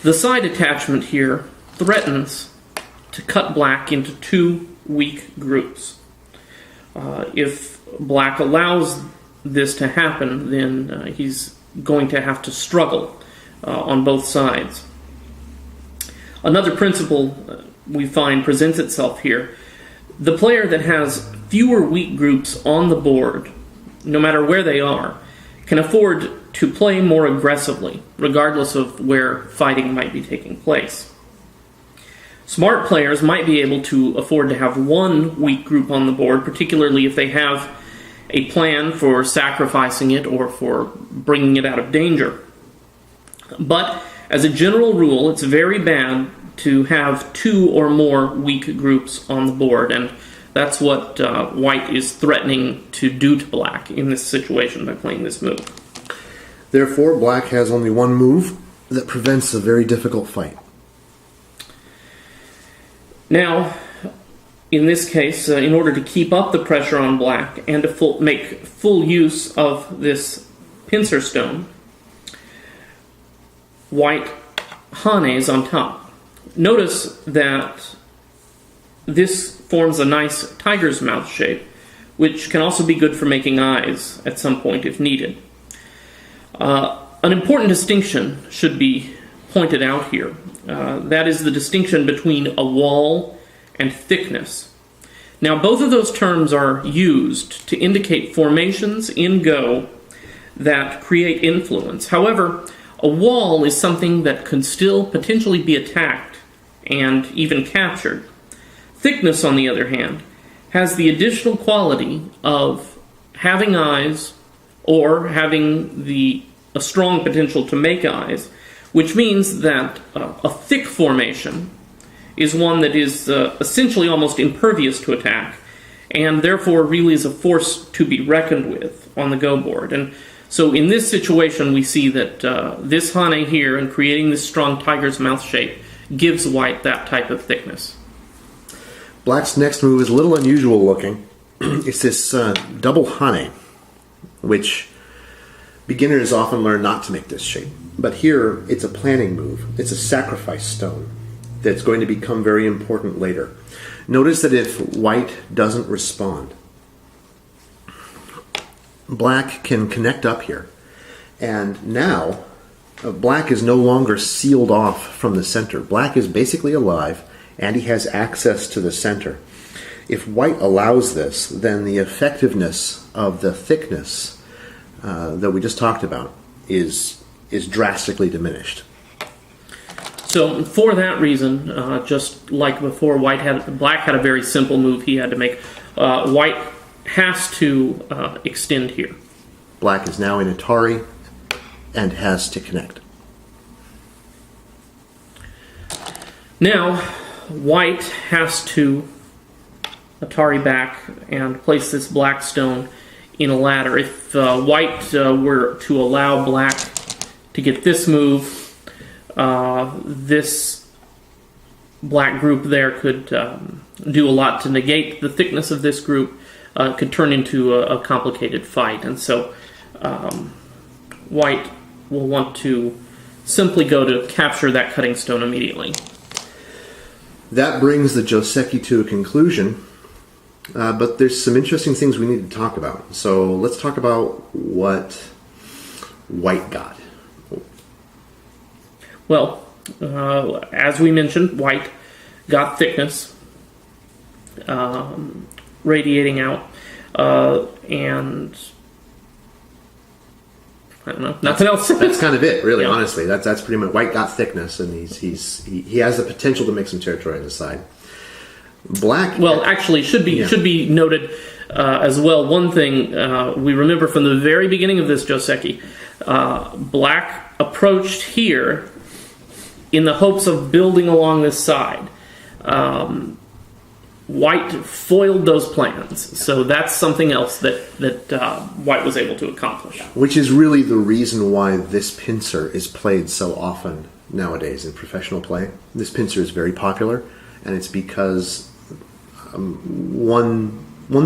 The side attachment here threatens to cut black into two weak groups. If black allows this to happen, then he's going to have to struggle on both sides. Another principle we find presents itself here. The player that has fewer weak groups on the board, no matter where they are, can afford to play more aggressively, regardless of where fighting might be taking place. Smart players might be able to afford to have one weak group on the board, particularly if they have a plan for sacrificing it or for bringing it out of danger. But as a general rule, it's very bad to have two or more weak groups on the board, and that's what white is threatening to do to black in this situation by playing this move. Therefore, black has only one move that prevents a very difficult fight. Now, in this case, in order to keep up the pressure on black and to make full use of this Pincer stone, white hanes on top. Notice that this forms a nice tiger's mouth shape, which can also be good for making eyes at some point if needed. An important distinction should be pointed out here. That is the distinction between a wall and thickness. Now, both of those terms are used to indicate formations in Go that create influence. However, a wall is something that can still potentially be attacked and even captured. Thickness, on the other hand, has the additional quality of having eyes or having a strong potential to make eyes, which means that a thick formation is one that is essentially almost impervious to attack, and therefore really is a force to be reckoned with on the Go board. And so in this situation, we see that this hane here, and creating this strong tiger's mouth shape, gives white that type of thickness. Black's next move is a little unusual looking. It's this double hane, which beginners often learn not to make this shape. But here, it's a planning move. It's a sacrifice stone that's going to become very important later. Notice that if white doesn't respond, black can connect up here. And now, black is no longer sealed off from the center. Black is basically alive, and he has access to the center. If white allows this, then the effectiveness of the thickness that we just talked about is drastically diminished. So for that reason, just like before, black had a very simple move he had to make. White has to extend here. Black is now in Atari and has to connect. Now, white has to Atari back and place this black stone in a ladder. If white were to allow black to get this move, this black group there could do a lot to negate the thickness of this group. Could turn into a complicated fight, and so white will want to simply go to capture that cutting stone immediately. That brings the Joseki to a conclusion, but there's some interesting things we need to talk about. So let's talk about what white got. Well, as we mentioned, white got thickness radiating out, and I don't know, nothing else. That's kind of it, really. Yeah. Honestly, that's pretty much white got thickness, and he has the potential to make some territory on his side. Black, well, actually, should be noted as well. One thing we remember from the very beginning of this Joseki, black approached here in the hopes of building along this side. White foiled those plans, so that's something else that white was able to accomplish. Which is really the reason why this pincer is played so often nowadays in professional play. This pincer is very popular, and it's because one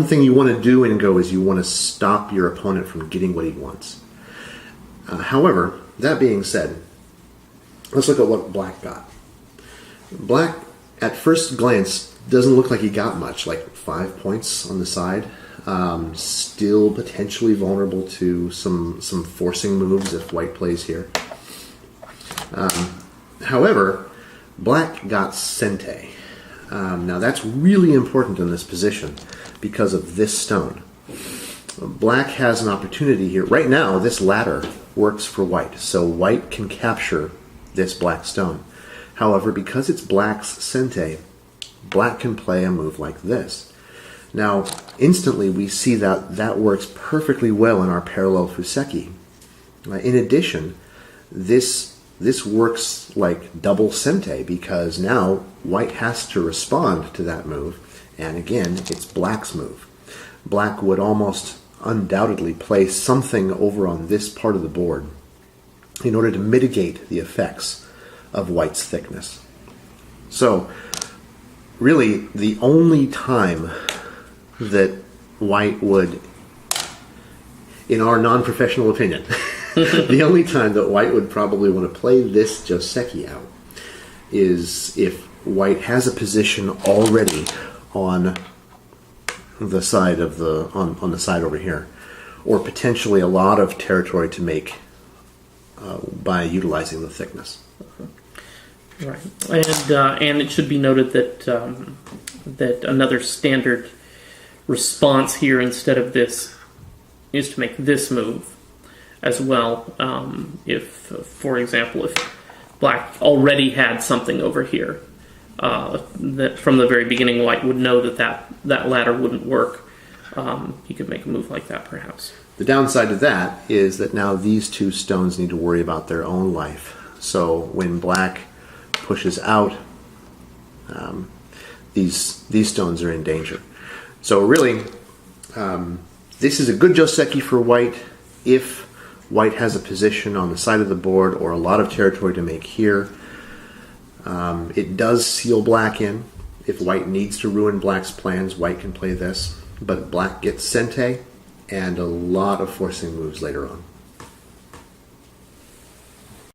thing you want to do in Go is you want to stop your opponent from getting what he wants. However, that being said, let's look at what black got. Black, at first glance, doesn't look like he got much, like 5 points on the side. Still potentially vulnerable to some forcing moves if white plays here. However, black got Sente. Now that's really important in this position because of this stone. Black has an opportunity here. Right now, this ladder works for white, so white can capture this black stone. However, because it's black's Sente, black can play a move like this. Now, instantly we see that that works perfectly well in our parallel Joseki. In addition, this works like double Sente because now white has to respond to that move, and again, it's black's move. Black would almost undoubtedly play something over on this part of the board in order to mitigate the effects of white's thickness. So, really, the only time that white would, in our non-professional opinion, the only time that white would probably want to play this Joseki out is if white has a position already on the side of on the side over here, or potentially a lot of territory to make by utilizing the thickness. Right, and it should be noted that that another standard response here instead of this is to make this move as well. If, for example, if black already had something over here, that from the very beginning white would know that ladder wouldn't work. He could make a move like that, perhaps. The downside to that is that now these two stones need to worry about their own life. So when black pushes out, these stones are in danger. So really, this is a good Joseki for white if white has a position on the side of the board or a lot of territory to make here. It does seal black in. If white needs to ruin black's plans, white can play this. But black gets Sente and a lot of forcing moves later on.